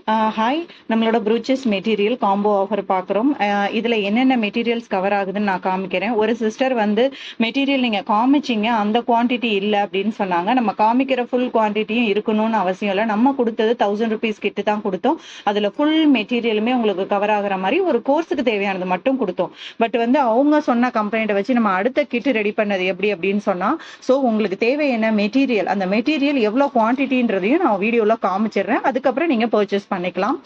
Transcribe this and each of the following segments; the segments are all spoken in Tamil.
ஹாய், நம்மளோட ப்ரூச்சஸ் மெட்டீரியல் காம்போ ஆஃபர் பார்க்குறோம். இதில் என்னென்ன மெட்டீரியல்ஸ் கவர் ஆகுதுன்னு நான் காமிக்கிறேன். ஒரு சிஸ்டர் வந்து மெட்டீரியல் நீங்கள் காமிச்சிங்க, அந்த குவான்டிட்டி இல்லை அப்படின்னு சொன்னாங்க. நம்ம காமிக்கிற ஃபுல் குவான்டிட்டியும் இருக்கணும்னு அவசியம் இல்லை. நம்ம கொடுத்தது 1000 rupees கிட்ட தான் கொடுத்தோம். அதில் ஃபுல் மெட்டீரியலுமே உங்களுக்கு கவர் ஆகிற மாதிரி ஒரு கோர்ஸுக்கு தேவையானது மட்டும் கொடுத்தோம். பட் வந்து அவங்க சொன்ன கம்ப்ளைண்ட்டை வச்சு நம்ம அடுத்த கிட்டு ரெடி பண்ணது எப்படி அப்படின்னு சொன்னால், ஸோ உங்களுக்கு தேவை என்ன மெட்டீரியல், அந்த மெட்டீரியல் எவ்வளோ குவான்டிட்டின்றதையும் நான் வீடியோவில் காமிச்சிடுறேன். அதுக்கப்புறம் நீங்கள் பர்ச்சேஸ் பண்ணிக்கலாம்.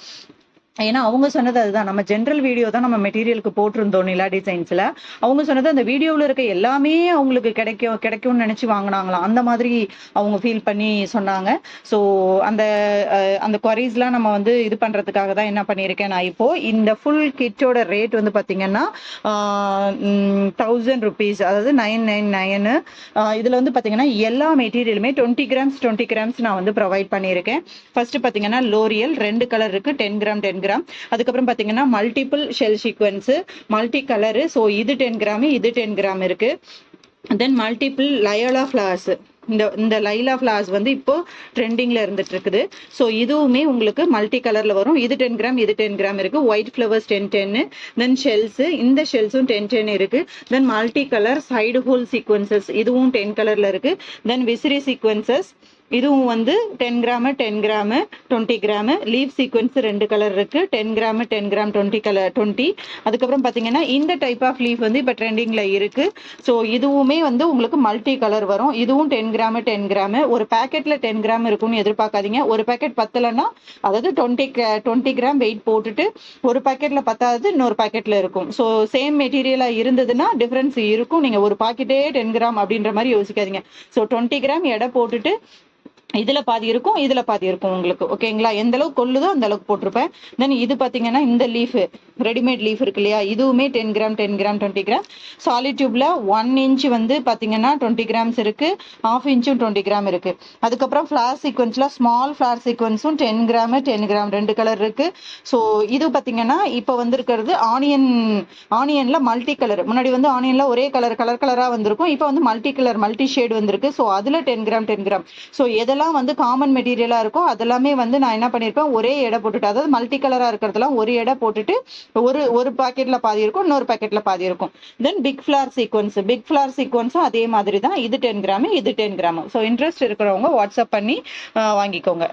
ஏன்னா அவங்க சொன்னது அதுதான். நம்ம ஜென்ரல் வீடியோ தான் நம்ம மெட்டீரியலுக்கு போட்டிருந்தோம் நிலா டிசைன்ஸ்ல. அவங்க சொன்னது அந்த வீடியோவில் இருக்க எல்லாமே அவங்களுக்கு கிடைக்கும்னு நினைச்சு வாங்கினாங்களாம். அந்த மாதிரி அவங்க ஃபீல் பண்ணி சொன்னாங்க. ஸோ அந்த அந்த குவரிஸ்லாம் நம்ம வந்து இது பண்றதுக்காக தான் என்ன பண்ணியிருக்கேன் நான். இப்போ இந்த ஃபுல் கிட்டோட ரேட் வந்து பாத்தீங்கன்னா 1000 rupees, அதாவது 999. இதுல வந்து பாத்தீங்கன்னா எல்லா மெட்டீரியலுமே 20 grams நான் வந்து ப்ரொவைட் பண்ணியிருக்கேன். ஃபர்ஸ்ட் பாத்தீங்கன்னா லோரியல் 2 கலர் இருக்கு, 10 gram 10 gram. அதுக்கப்புறம் பாத்தீங்கன்னா multiple shell sequence, multi colour. So இது 10 gram, இது 10 gram இருக்கு. தென் மல்டிபிள் லயோலா ஃபிளவர்ஸ், இந்த லைலா ஃபிளவர்ஸ் வந்து இப்போ ட்ரெண்டிங்ல இருந்துட்டு இருக்குது. ஸோ இதுவுமே உங்களுக்கு மல்டி கலர்ல வரும். இது 10 gram, இது 10 gram இருக்கு. ஒயிட் ஃபிளவர்ஸ் 10 தென் ஷெல்ஸ், இந்த ஷெல்ஸும் 10 இருக்கு. தென் multi colour side whole sequences, இதுவும் 10 கலர்ல இருக்கு. தென் விசிறி சீக்வன்சஸ், இதுவும் வந்து 10 gram 10 gram 20 gram. Leave sequence 2 colour இருக்கு, 10 gram 10 gram 20 கலர் 20. அதுக்கப்புறம் பாத்தீங்கன்னா இந்த டைப் ஆஃப் லீஃப் வந்து இப்ப ட்ரெண்டிங்ல இருக்கு. ஸோ இதுவுமே வந்து உங்களுக்கு மல்டி கலர் வரும். இதுவும் 10 gram 10 gram. ஒரு பேக்கெட்ல 10 gram இருக்கும்னு எதிர்பார்க்காதீங்க. ஒரு பேக்கெட் பத்தலைன்னா, அதாவது 20 gram வெயிட் போட்டுட்டு ஒரு பேக்கெட்ல பத்தாவது இன்னொரு பேக்கெட்ல இருக்கும். ஸோ சேம் மெட்டீரியலா இருந்ததுன்னா டிஃபரன்ஸ் இருக்கும். நீங்க ஒரு பாக்கெட்டே 10 gram அப்படின்ற மாதிரி யோசிக்காதீங்க. ஸோ 20 gram எடை போட்டுட்டு இதுல பாதி இருக்கும், இதுல பாதி இருக்கும் உங்களுக்கு. ஓகேங்களா? எந்த அளவுக்கு கொள்ளுதோ அந்த அளவுக்கு போட்டிருப்பேன். தென் இது பாத்தீங்கன்னா இந்த லீஃப், ரெடிமேட் லீஃப் இருக்கு இல்லையா, இதுவுமே 10 gram 10 gram 20 gram. Solid டியூப்ல 1 inch வந்து பாத்தீங்கன்னா 20 grams இருக்கு, 1/2 inch 20 gram இருக்கு. அதுக்கப்புறம் ஃபிளவர் சீக்வன்ஸ்ல ஸ்மால் ஃபிளவர் சீக்வன்ஸும் 10 gram 10 gram 2 கலர் இருக்கு. ஸோ இது பாத்தீங்கன்னா இப்ப வந்திருக்கிறது ஆனியன்ல மல்டி கலர். முன்னாடி வந்து ஆனியன்ல ஒரே கலரா வந்திருக்கும். இப்ப வந்து மல்டி கலர் மல்டி ஷேட் வந்திருக்கு. ஸோ அதுல 10 gram 10 gram. ஸோ எதெல்லாம் வந்து காமன் மெட்டீரியலா இருக்கும் அதெல்லாமே வந்து நான் என்ன பண்ணிருப்பேன், ஒரே எடை போட்டுட்டு, அதாவது மல்டி கலரா இருக்கிறதுலாம் ஒரு எடை போட்டுட்டு ஒரு பாக்கெட்ல பாதி இருக்கும், இன்னொரு பாக்கெட்ல பாதி இருக்கும். தென் பிக் ஃபிளவர் சீக்வன்ஸும் அதே மாதிரி தான். இது 10 gram, இது 10 gram. ஸோ இன்ட்ரெஸ்ட் இருக்கிறவங்க வாட்ஸ்அப் பண்ணி வாங்கிக்கோங்க.